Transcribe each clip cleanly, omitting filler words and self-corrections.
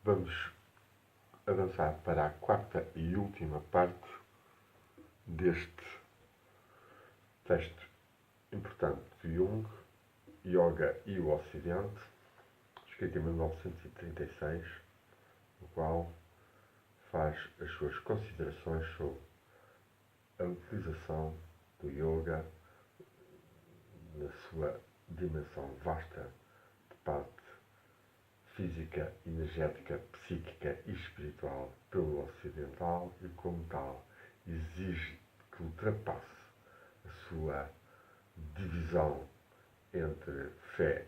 Vamos avançar para a quarta e última parte deste texto importante de Jung, Yoga e o Ocidente, escrito em 1936, no qual faz as suas considerações sobre a utilização do yoga na sua dimensão vasta de parte física, energética, psíquica e espiritual pelo ocidental e, como tal, exige que ultrapasse a sua divisão entre fé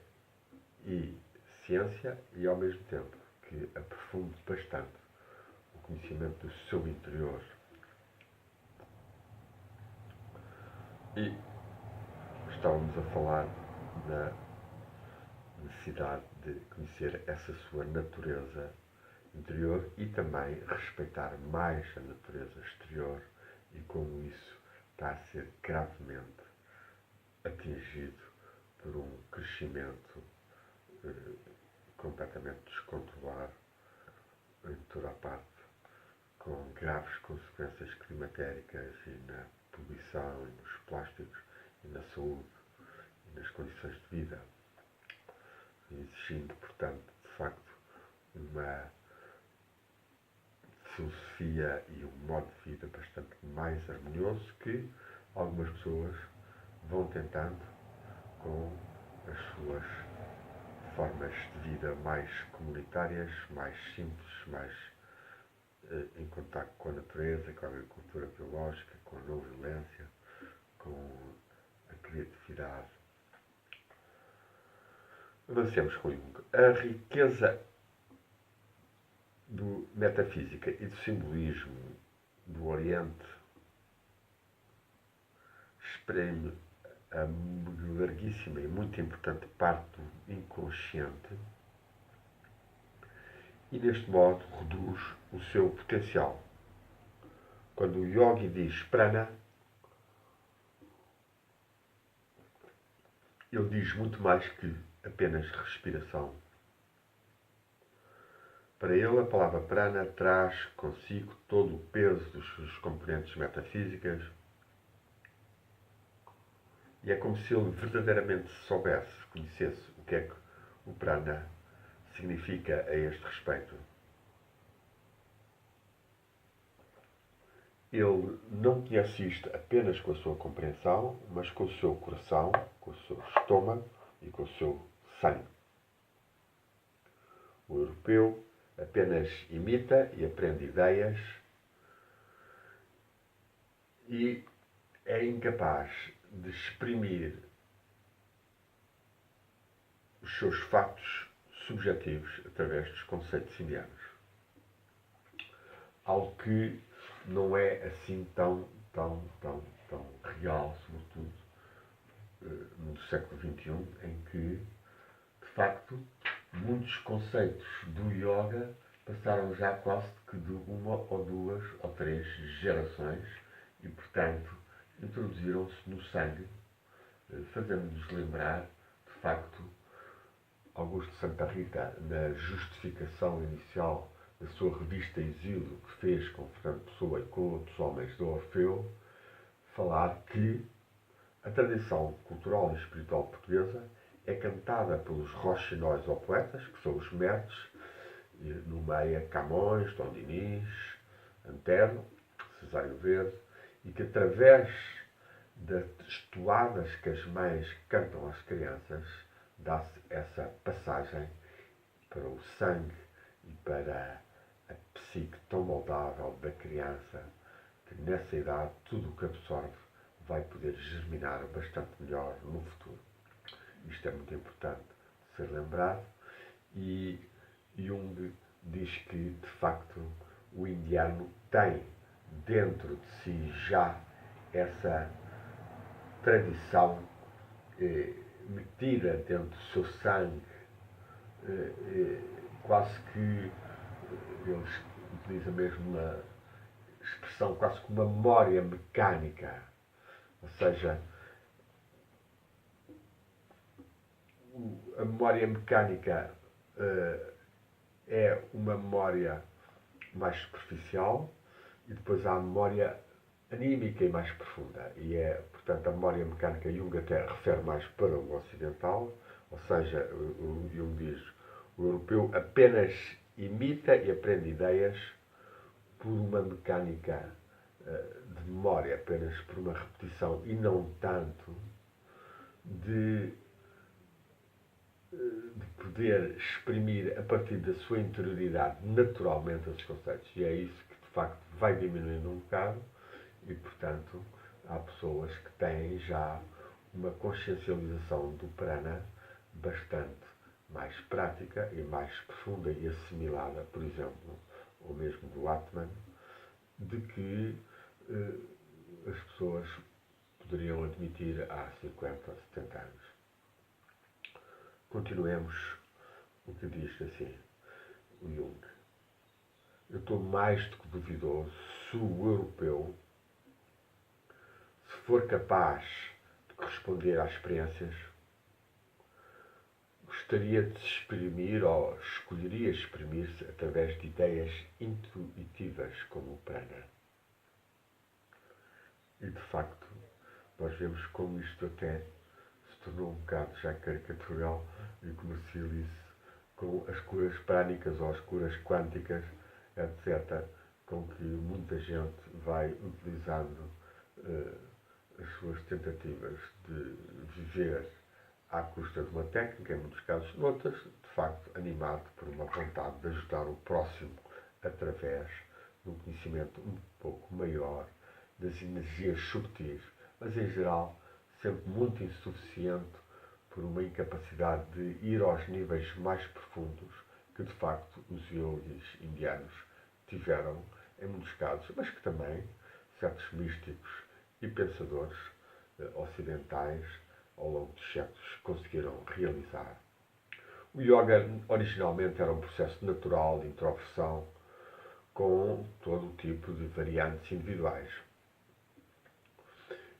e ciência e, ao mesmo tempo, que aprofunde bastante o conhecimento do seu interior. E estávamos a falar da necessidade de conhecer essa sua natureza interior e também respeitar mais a natureza exterior e como isso está a ser gravemente atingido por um crescimento completamente descontrolado em toda a parte, com graves consequências climatéricas e na poluição e nos plásticos e na saúde e nas condições de vida, exigindo, portanto, de facto, uma filosofia e um modo de vida bastante mais harmonioso que algumas pessoas vão tentando com as suas formas de vida mais comunitárias, mais simples, mais em contato com a natureza, com a agricultura biológica, com a não violência, com a criatividade. Avancemos com Jung. A riqueza do metafísica e do simbolismo do Oriente exprime a larguíssima e muito importante parte do inconsciente e, deste modo, reduz o seu potencial. Quando o yogi diz prana, ele diz muito mais que apenas respiração. Para ele, a palavra prana traz consigo todo o peso das suas componentes metafísicas e é como se ele verdadeiramente soubesse, conhecesse o que é que o prana significa a este respeito. Ele não conhece isto apenas com a sua compreensão, mas com o seu coração, com o seu estômago e com o seu sangue. O europeu apenas imita e aprende ideias e é incapaz de exprimir os seus factos subjetivos através dos conceitos indianos. Algo que não é assim tão real, sobretudo no século XXI, em que, de facto, muitos conceitos do yoga passaram já quase que de uma ou duas ou três gerações e, portanto, introduziram-se no sangue, fazendo-nos lembrar, de facto, Augusto Santa Rita, na justificação inicial da sua revista Exílio, que fez com Fernando Pessoa e com outros homens do Orfeu, falar que a tradição cultural e espiritual portuguesa é cantada pelos roxinóis ou poetas, que são os mestres, nomeia Camões, Dom Dinis, Antero, Cesário Verde, e que através das toadas que as mães cantam às crianças, dá-se essa passagem para o sangue e para a psique tão moldável da criança, que nessa idade tudo o que absorve vai poder germinar bastante melhor no futuro. Isto é muito importante de ser lembrado e Jung diz que, de facto, o indiano tem dentro de si já essa tradição metida dentro do seu sangue, quase que eles utilizam mesmo uma expressão quase como uma memória mecânica, ou seja, a memória mecânica é uma memória mais superficial e depois há a memória anímica e mais profunda. E é, portanto, a memória mecânica Jung até refere mais para o ocidental, ou seja, o Jung diz o europeu apenas imita e aprende ideias por uma mecânica de memória, apenas por uma repetição e não tanto de poder exprimir a partir da sua interioridade naturalmente os conceitos. E é isso que de facto vai diminuindo um bocado e, portanto, há pessoas que têm já uma consciencialização do prana bastante mais prática e mais profunda e assimilada, por exemplo, ou mesmo do Atman, de que as pessoas poderiam admitir há 50 ou 70 anos. Continuemos o que diz assim o Jung. Eu estou mais do que duvidoso se o europeu, se for capaz de corresponder às experiências, gostaria de se exprimir ou escolheria exprimir-se através de ideias intuitivas como o prana. E de facto, nós vemos como isto até se tornou um bocado já caricatural e comercializa com as curas prânicas ou as curas quânticas, etc., com que muita gente vai utilizando as suas tentativas de viver à custa de uma técnica, em muitos casos, noutras, de facto, animado por uma vontade de ajudar o próximo através de um conhecimento um pouco maior das energias subtis, mas em geral sempre muito insuficiente por uma incapacidade de ir aos níveis mais profundos que de facto os yogis indianos tiveram em muitos casos, mas que também certos místicos e pensadores ocidentais ao longo dos séculos conseguiram realizar. O yoga originalmente era um processo natural de introversão com todo o tipo de variantes individuais.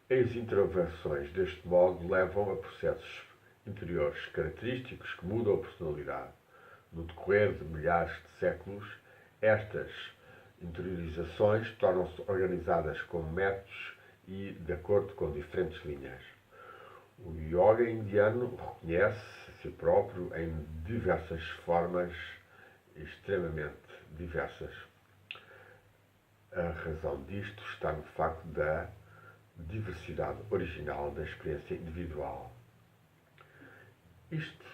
As introversões deste modo levam a processos interiores característicos que mudam a personalidade. No decorrer de milhares de séculos, estas interiorizações tornam-se organizadas como métodos e de acordo com diferentes linhas. O yoga indiano reconhece a si próprio em diversas formas, extremamente diversas. A razão disto está no facto da diversidade original da experiência individual. Isto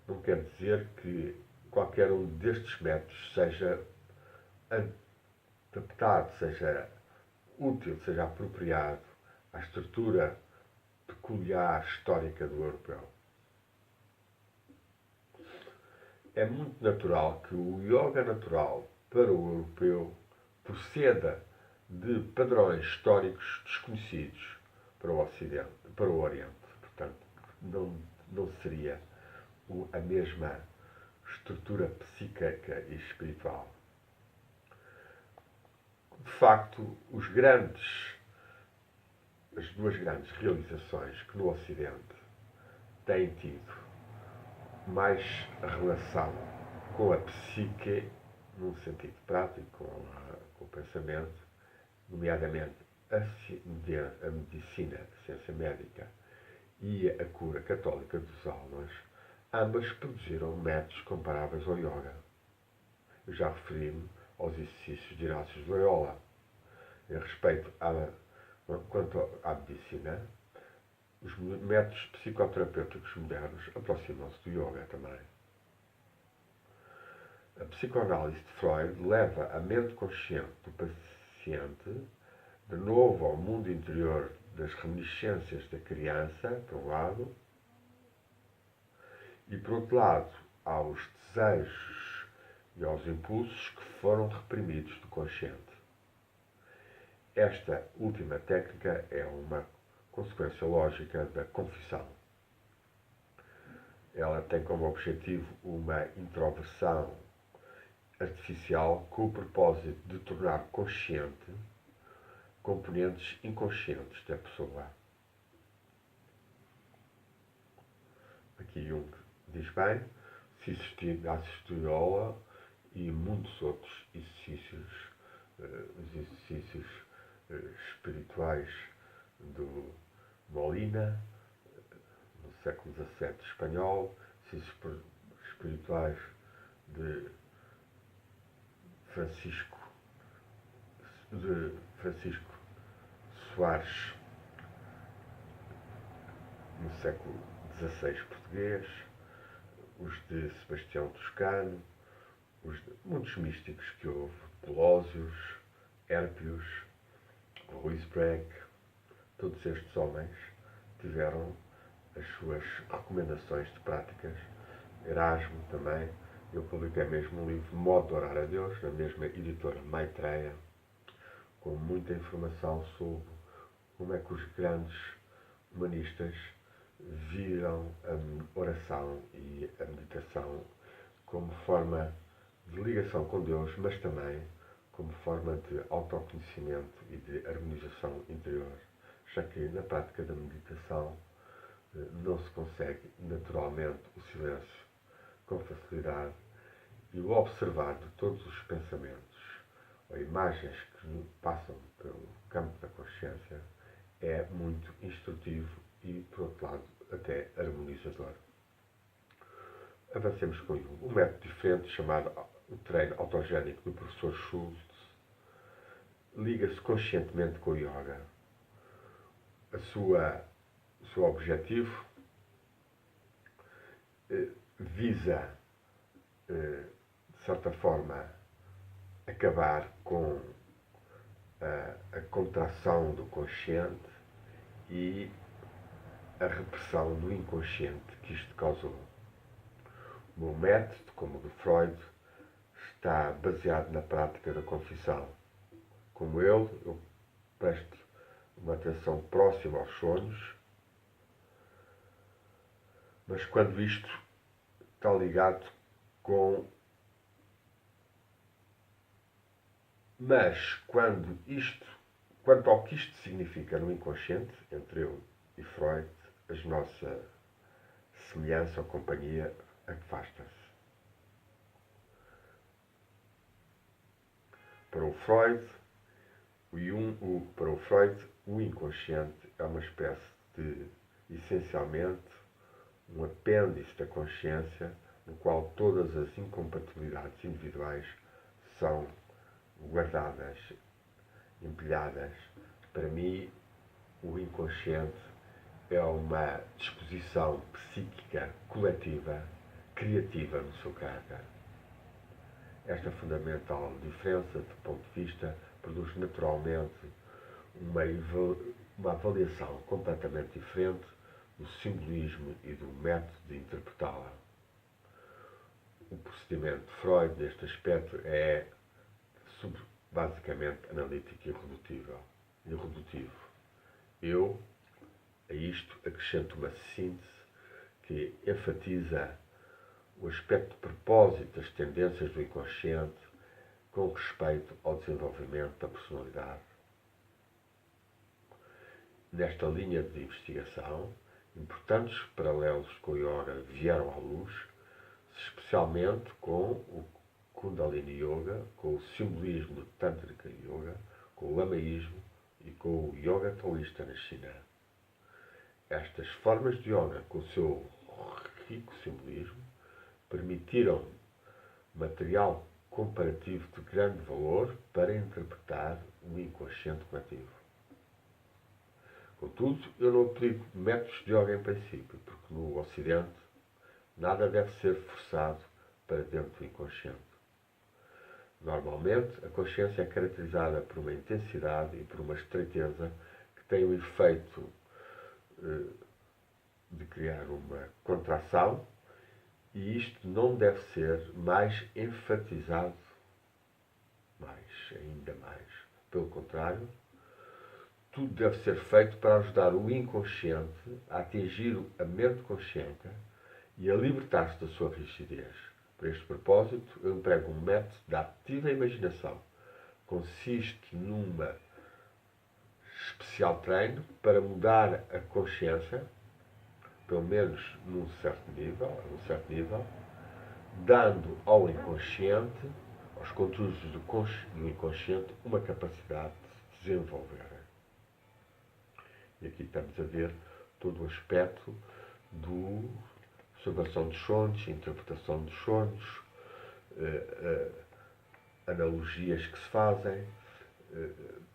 não quer dizer que qualquer um destes métodos seja adaptado, seja útil, seja apropriado à estrutura peculiar histórica do europeu. É muito natural que o yoga natural para o europeu proceda de padrões históricos desconhecidos para o Ocidente, para o Oriente. Portanto, não seria a mesma estrutura psíquica e espiritual. De facto, as duas grandes realizações que no Ocidente têm tido mais relação com a psique, num sentido prático, com o pensamento, nomeadamente a medicina, a ciência médica e a cura católica dos almas, ambas produziram métodos comparáveis ao yoga. Eu já referi-me aos exercícios de Inácio de Loyola. Quanto à medicina, os métodos psicoterapêuticos modernos aproximam-se do yoga também. A psicoanálise de Freud leva a mente consciente do paciente de novo ao mundo interior das reminiscências da criança, por um lado, e por outro lado, aos desejos e aos impulsos que foram reprimidos do consciente. Esta última técnica é uma consequência lógica da confissão. Ela tem como objetivo uma introversão artificial com o propósito de tornar consciente componentes inconscientes da pessoa. Aqui Jung diz bem, se existir a Loyola e muitos outros exercícios, os exercícios espirituais do Molina, no século XVII espanhol, exercícios espirituais de Francisco Soares, no século XVI português, os de Sebastião Toscano, muitos místicos que houve, Pelósios, Hérpios, Ruysbroeck, todos estes homens tiveram as suas recomendações de práticas. Erasmo também. Eu publiquei mesmo um livro, Modo de Orar a Deus, na mesma editora Maitreya, com muita informação sobre como é que os grandes humanistas viram a oração e a meditação como forma de ligação com Deus, mas também como forma de autoconhecimento e de harmonização interior, já que na prática da meditação não se consegue naturalmente o silêncio com facilidade e o observar de todos os pensamentos ou imagens que passam pelo campo da consciência é muito instrutivo e, por outro lado, até harmonizador. Avancemos com um método diferente chamado o treino autogénico do professor Schultz. Liga-se conscientemente com o yoga. O seu objetivo visa, de certa forma, acabar com a contração do consciente e a repressão do inconsciente que isto causou. O meu método, como o de Freud, está baseado na prática da confissão. Como ele, eu presto uma atenção próxima aos sonhos, mas quando isto está ligado com... Mas quanto ao que isto significa no inconsciente, entre eu e Freud, a nossa semelhança ou companhia afasta-se. Para o Freud, o inconsciente é uma espécie de, essencialmente, um apêndice da consciência no qual todas as incompatibilidades individuais são guardadas, empilhadas. Para mim, o inconsciente é uma disposição psíquica coletiva, criativa no seu caráter. Esta fundamental diferença de ponto de vista produz naturalmente uma avaliação completamente diferente do simbolismo e do método de interpretá-la. O procedimento de Freud, neste aspecto, é basicamente analítico e irredutivo. Eu, a isto, acrescento uma síntese que enfatiza o aspecto de propósito das tendências do inconsciente com respeito ao desenvolvimento da personalidade. Nesta linha de investigação, importantes paralelos com o yoga vieram à luz, especialmente com o Kundalini Yoga, com o simbolismo do Tantrika Yoga, com o Lamaísmo e com o Yoga Taoísta na China. Estas formas de yoga, com o seu rico simbolismo, permitiram material comparativo de grande valor para interpretar o inconsciente coletivo. Contudo, eu não aplico métodos de yoga em princípio, porque no Ocidente nada deve ser forçado para dentro do inconsciente. Normalmente, a consciência é caracterizada por uma intensidade e por uma estreiteza que tem o efeito de criar uma contração, e isto não deve ser mais enfatizado, ainda mais. Pelo contrário, tudo deve ser feito para ajudar o inconsciente a atingir a mente consciente e a libertar-se da sua rigidez. Para este propósito, eu emprego um método da ativa imaginação. Consiste numa especial treino para mudar a consciência, pelo menos num certo nível, dando ao inconsciente, aos conteúdos do inconsciente, uma capacidade de se desenvolver. E aqui estamos a ver todo o aspecto do observação dos sonhos, interpretação dos sonhos, analogias que se fazem,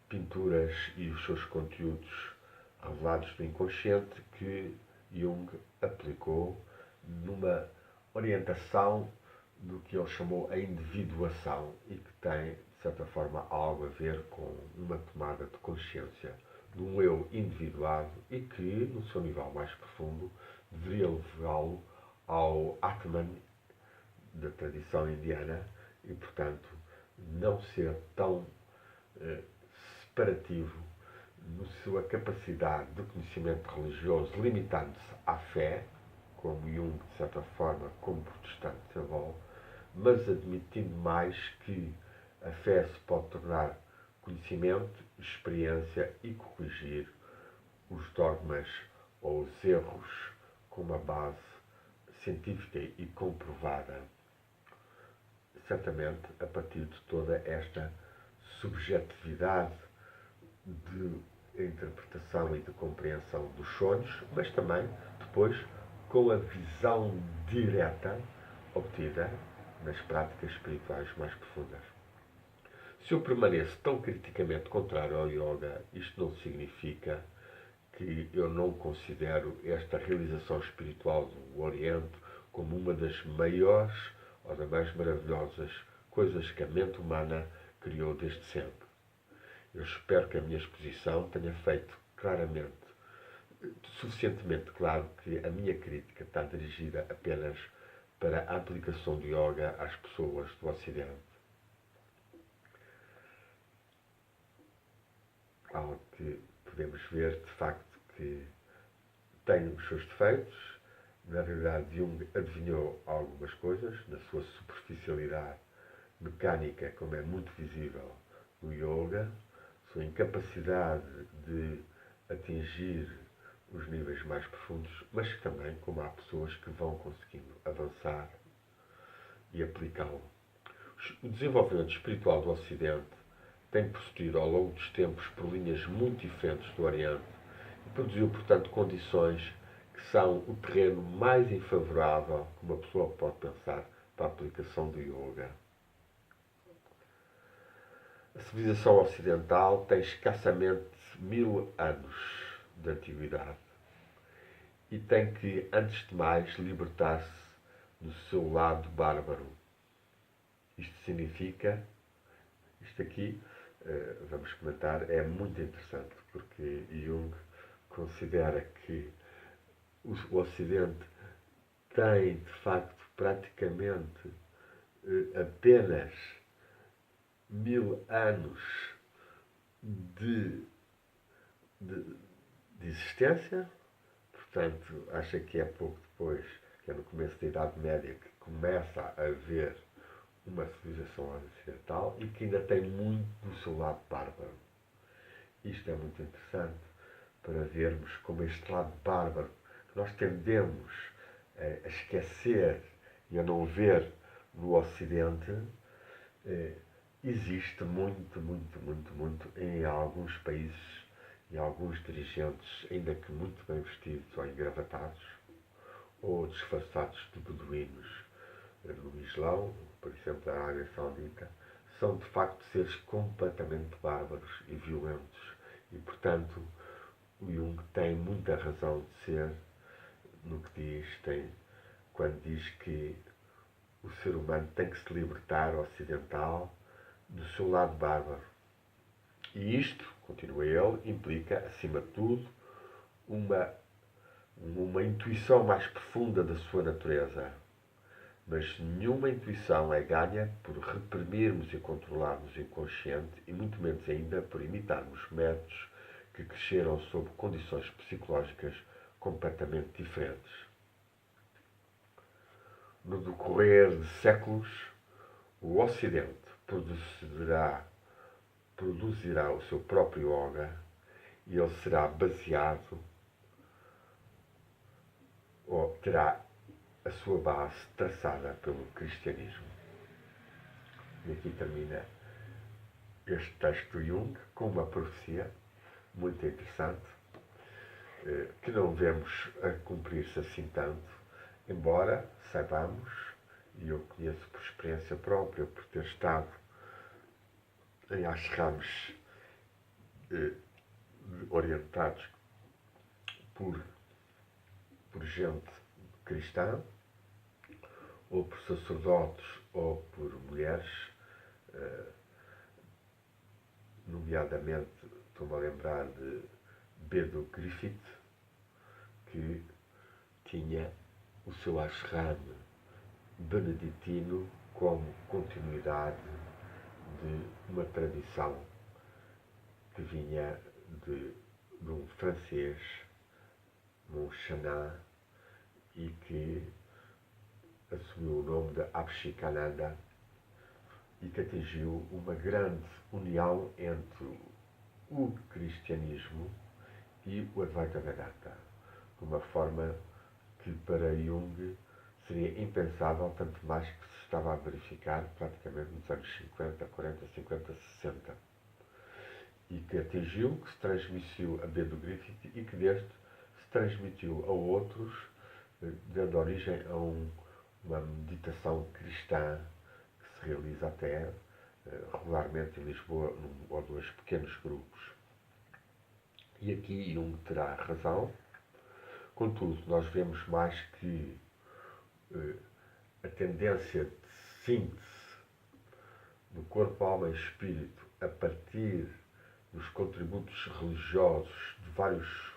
pinturas e os seus conteúdos revelados do inconsciente que Jung aplicou numa orientação do que ele chamou a individuação e que tem, de certa forma, algo a ver com uma tomada de consciência de um eu individuado e que, no seu nível mais profundo, deveria levá-lo ao Atman da tradição indiana e, portanto, não ser tão separativo na sua capacidade de conhecimento religioso, limitando-se à fé, como Jung, de certa forma, como protestante, desenvolve, mas admitindo mais que a fé se pode tornar conhecimento, experiência e corrigir os dogmas ou os erros com uma base científica e comprovada, certamente a partir de toda esta subjetividade de interpretação e de compreensão dos sonhos, mas também depois com a visão direta obtida nas práticas espirituais mais profundas. Se eu permaneço tão criticamente contrário ao yoga, isto não significa que eu não considero esta realização espiritual do Oriente como uma das maiores ou das mais maravilhosas coisas que a mente humana criou desde sempre. Eu espero que a minha exposição tenha feito claramente, suficientemente claro que a minha crítica está dirigida apenas para a aplicação do yoga às pessoas do Ocidente. Algo que podemos ver, de facto, que tem os seus defeitos. Na realidade, Jung adivinhou algumas coisas, na sua superficialidade mecânica, como é muito visível no yoga, sua incapacidade de atingir os níveis mais profundos, mas também como há pessoas que vão conseguindo avançar e aplicá-lo. O desenvolvimento espiritual do Ocidente tem procedido ao longo dos tempos por linhas muito diferentes do Oriente e produziu, portanto, condições que são o terreno mais infavorável que uma pessoa pode pensar para a aplicação do yoga. A civilização ocidental tem escassamente 1000 anos de antiguidade e tem que, antes de mais, libertar-se do seu lado bárbaro. Isto significa, isto aqui, vamos comentar, é muito interessante, porque Jung considera que o Ocidente tem, de facto, praticamente apenas 1000 anos de existência, portanto, acha que é pouco depois, que é no começo da Idade Média, que começa a haver uma civilização ocidental e que ainda tem muito do seu lado bárbaro. Isto é muito interessante para vermos como este lado bárbaro, que nós tendemos a esquecer e a não ver no Ocidente, existe muito, muito, muito, muito em alguns países e alguns dirigentes, ainda que muito bem vestidos ou engravatados, ou disfarçados de beduínos no Islão, por exemplo, da Arábia Saudita, são de facto seres completamente bárbaros e violentos. E, portanto, o Jung tem muita razão de ser no que diz, quando diz que o ser humano tem que se libertar ocidental do seu lado bárbaro. E isto, continua ele, implica, acima de tudo, uma intuição mais profunda da sua natureza. Mas nenhuma intuição é ganha por reprimirmos e controlarmos o inconsciente e muito menos ainda por imitarmos métodos que cresceram sob condições psicológicas completamente diferentes. No decorrer de séculos, o Ocidente produzirá o seu próprio yoga e ele será baseado ou terá a sua base traçada pelo cristianismo. E aqui termina este texto de Jung com uma profecia muito interessante, que não vemos a cumprir-se assim tanto, embora saibamos, e eu conheço por experiência própria, por ter estado em ashrams orientados por gente cristã, ou por sacerdotes, ou por mulheres, nomeadamente estou-me a lembrar de Bedo Griffith, que tinha o seu ashram beneditino como continuidade de uma tradição que vinha de um francês, um Chanan, e que assumiu o nome de Abshikananda e que atingiu uma grande união entre o cristianismo e o Advaita Vedanta, de uma forma que para Jung seria impensável, tanto mais que se estava a verificar praticamente nos anos 50, 40, 50, 60. E que atingiu, que se transmitiu a Bedo Griffith e que deste se transmitiu a outros, dando origem a uma meditação cristã que se realiza até regularmente em Lisboa, num ou dois pequenos grupos. E aqui Jung terá razão. Contudo, nós vemos mais que a tendência de síntese do corpo, alma e espírito a partir dos contributos religiosos de vários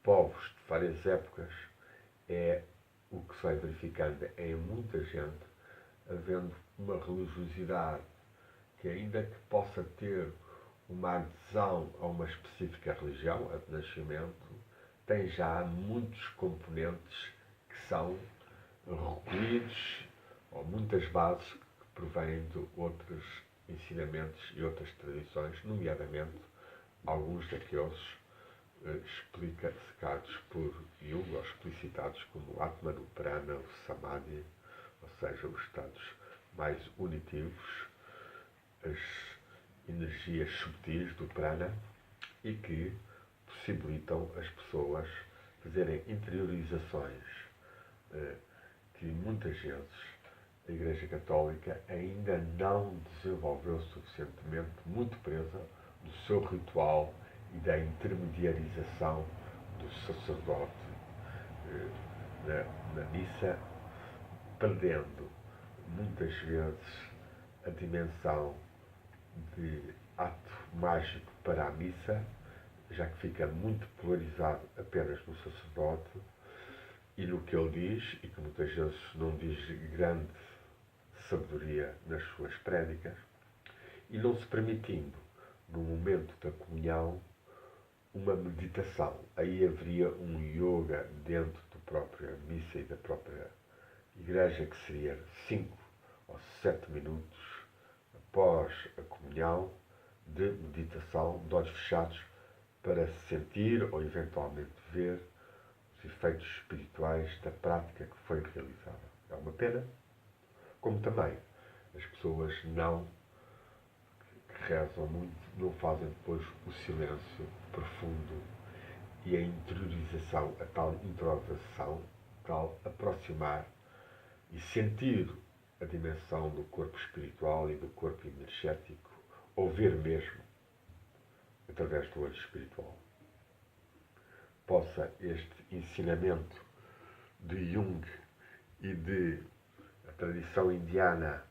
povos, de várias épocas, é o que se vai verificando em muita gente, havendo uma religiosidade que, ainda que possa ter uma adesão a uma específica religião, a de nascimento, tem já muitos componentes que são recolhidos, ou muitas bases que provêm de outros ensinamentos e outras tradições, nomeadamente alguns daqueles explicados por Jung, ou explicitados como Atman, o Prana, o Samadhi, ou seja, os estados mais unitivos, as energias subtis do Prana, e que possibilitam as pessoas fazerem interiorizações que muitas vezes a Igreja Católica ainda não desenvolveu suficientemente, muito presa do seu ritual e da intermediarização do sacerdote na missa, perdendo muitas vezes a dimensão de ato mágico para a missa, já que fica muito polarizado apenas no sacerdote e no que ele diz, e que muitas vezes não diz grande sabedoria nas suas prédicas, e não se permitindo, no momento da comunhão, uma meditação. Aí haveria um yoga dentro da própria missa e da própria igreja, que seria 5 ou 7 minutos após a comunhão de meditação, de olhos fechados, para sentir ou eventualmente ver os efeitos espirituais da prática que foi realizada. É uma pena, como também as pessoas que rezam muito não fazem depois o silêncio profundo e a interiorização, a tal introdução, tal aproximar e sentir a dimensão do corpo espiritual e do corpo energético, ou ver mesmo através do olho espiritual. Possa este ensinamento de Jung e de a tradição indiana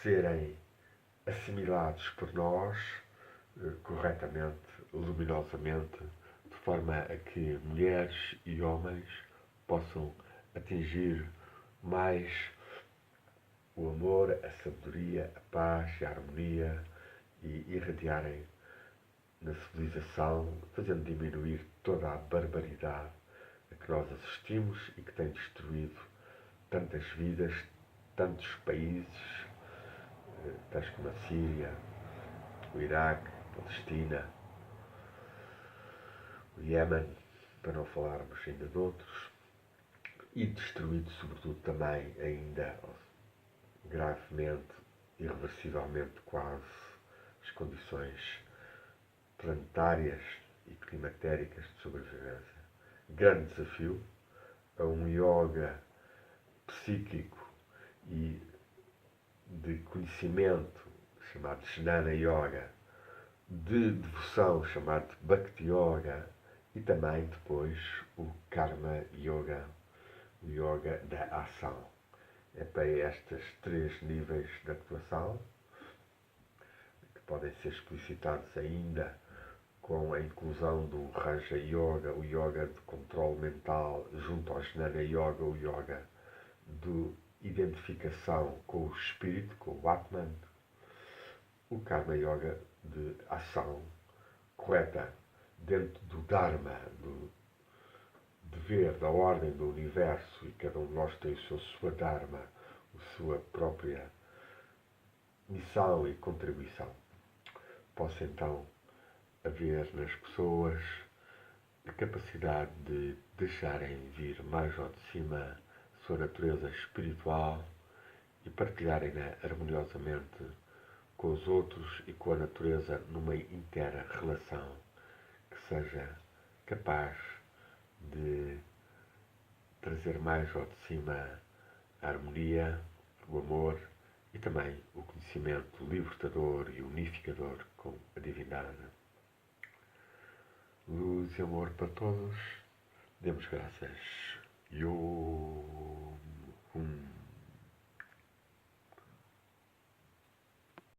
serem assimilados por nós corretamente, luminosamente, de forma a que mulheres e homens possam atingir mais o amor, a sabedoria, a paz e a harmonia, e irradiarem na civilização, fazendo diminuir toda a barbaridade a que nós assistimos e que tem destruído tantas vidas, tantos países, tais como a Síria, o Iraque, a Palestina, o Iémen, para não falarmos ainda de outros, e destruído sobretudo também ainda gravemente, irreversivelmente quase, as condições planetárias e climatéricas de sobrevivência. Grande desafio a um yoga psíquico e de conhecimento chamado Jnana Yoga, de devoção chamado Bhakti Yoga e também depois o Karma Yoga, o Yoga da ação. É para estes 3 níveis de atuação que podem ser explicitados ainda com a inclusão do Raja Yoga, o Yoga de controle mental, junto ao Jnana Yoga, o Yoga de identificação com o espírito, com o Atman, o Karma Yoga de ação correta dentro do Dharma, do dever, da ordem do universo, e cada um de nós tem a sua Dharma, a sua própria missão e contribuição. Possa então haver nas pessoas a capacidade de deixarem vir mais ao de cima a sua natureza espiritual e partilharem-na harmoniosamente com os outros e com a natureza numa inteira relação que seja capaz de trazer mais ao de cima a harmonia, o amor e também o conhecimento libertador e unificador com a divindade. Luz e amor para todos. Demos graças. Yo.